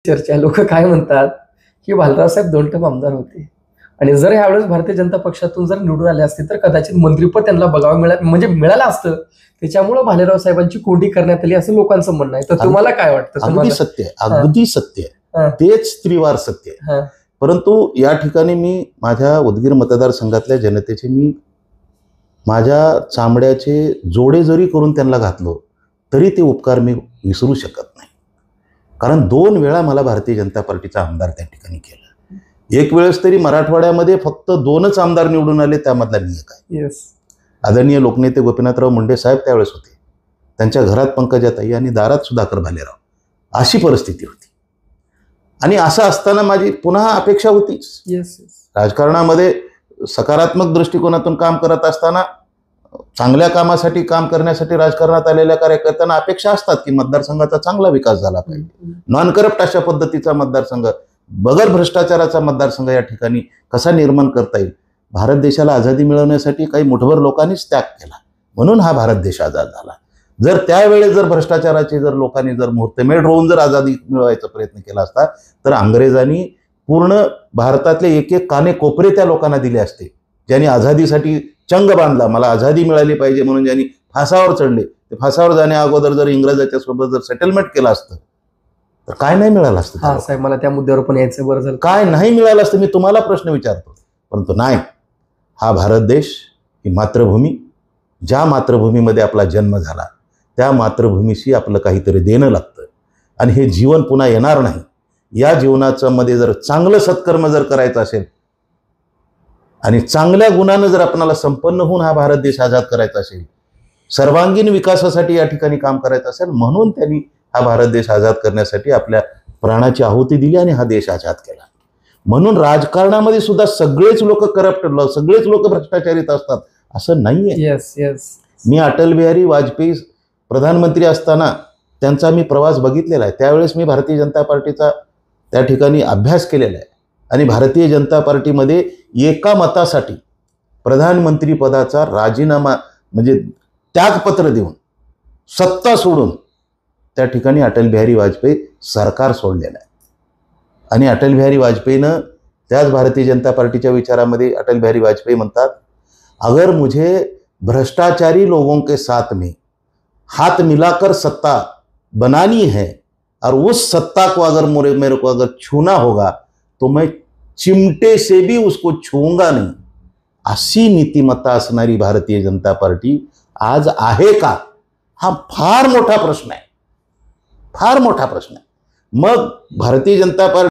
चर्चा लोक काय म्हणतात की भालराव साहेब 2 टर्म आमदार होते आणि जर यावेळेस भारतीय जनता पक्षातून जर निवडून आले असते तर कदाचित मंत्रिपद त्यांना बघावं मिळालं असतं. त्याच्यामुळे भालेराव साहेबांची कोंडी करण्यात आली असं लोकांचं म्हणणं आहे. तर तुम्हाला काय वाटतं? अगदी सत्य आहे, अगदी सत्य आहे, तेच त्रिवार सत्य आहे. परंतु या ठिकाणी मी माझ्या उदगीर मतदारसंघातल्या जनतेचे मी माझ्या चामड्याचे जोडे जरी करून त्यांना घातलो तरी ते उपकार मी विसरू शकत नाही. कारण 2 वेळा मला भारतीय जनता पार्टीचा आमदार त्या ठिकाणी केलं. एक वेळेस तरी मराठवाड्यामध्ये फक्त 2च आमदार निवडून आले, त्यामधला मी एक आहे. आदरणीय लोकनेते गोपीनाथराव मुंडे साहेब त्यावेळेस होते, त्यांच्या घरात पंकजाताई आणि दारात सुधाकर भालेराव, अशी परिस्थिती होती. आणि असं असताना माझी पुन्हा अपेक्षा होतीच. राजकारणामध्ये सकारात्मक दृष्टिकोनातून काम करत असताना चांगल्या कामासाठी काम करण्यासाठी राजकारणात आलेल्या कार्यकर्त्यांना अपेक्षा असतात की मतदारसंघाचा चांगला विकास झाला पाहिजे, नॉन करप्ट अशा पद्धतीचा मतदारसंघ, बगर भ्रष्टाचाराचा मतदारसंघ या ठिकाणी कसा निर्माण करता येईल. भारत देशाला आझादी मिळवण्यासाठी काही मुठभर लोकांनीच त्याग केला, म्हणून हा भारत देश आझाद झाला. जर त्यावेळेस जर भ्रष्टाचाराची जर लोकांनी जर मुहूर्तमेढ होऊन जर आझादी मिळवायचा प्रयत्न केला असता तर अंग्रेजांनी पूर्ण भारतातले एक एक काने कोपरे त्या लोकांना दिले असते. ज्यांनी आझादीसाठी चंग बांधला, मला आझादी मिळाली पाहिजे म्हणून ज्यांनी फासावर चढले, ते फासावर जाण्या अगोदर जर इंग्रजाच्या सोबत जर सेटलमेंट केलं असतं तर काय नाही मिळालं असतं. साहेब मला त्या मुद्द्यावर पण यायचं, बरं झालं. काय नाही मिळालं असतं मी तुम्हाला प्रश्न विचारतो. परंतु नाही, हा भारत देश, ही मातृभूमी, ज्या मातृभूमीमध्ये आपला जन्म झाला त्या मातृभूमीशी आपलं काहीतरी देणं लागतं आणि हे जीवन पुन्हा येणार नाही. या जीवनाचं मध्ये जर चांगलं सत्कर्म जर करायचं असेल आणि चांगल्या गुणानं जर आपल्याला संपन्न होऊन हा भारत देश आझाद करायचा असेल, सर्वांगीण विकासासाठी या ठिकाणी काम करायचं असेल, म्हणून त्यांनी हा भारत देश आझाद करण्यासाठी आपल्या प्राणाची आहुती दिली आणि हा देश आझाद केला. म्हणून राजकारणामध्ये सुद्धा सगळेच लोक करप्ट, सगळेच लोक भ्रष्टाचारित असतात असं नाहीये. मी अटल बिहारी वाजपेयी प्रधानमंत्री असताना त्यांचा मी प्रवास बघितलेला आहे. त्यावेळेस मी भारतीय जनता पार्टीचा त्या ठिकाणी अभ्यास केलेला आहे आणि भारतीय जनता पार्टीमध्ये एका मतासाठी प्रधानमंत्री पदाचा राजीनामा म्हणजे त्यागपत्र देऊन सत्ता सोडून त्या ठिकाणी अटल बिहारी वाजपेयी सरकार सोडलेलं आहे. आणि अटल बिहारी वाजपेयीनं त्याच भारतीय जनता पार्टीच्या विचारामध्ये अटल बिहारी वाजपेयी म्हणतात, अगर मुझे भ्रष्टाचारी लोगों के साथ में हाथ मिलाकर सत्ता बनानी है और उस सत्ता को अगर मेरे को अगर छूना होगा तो मैं चिमटे से भी उसको छूंगा नहीं. अशी नीतिमत्ता असणारी भारतीय जनता पार्टी आज आहे का? हा फार मोठा प्रश्न आहे, फार मोठा प्रश्न आहे. मग भारतीय जनता पार्टी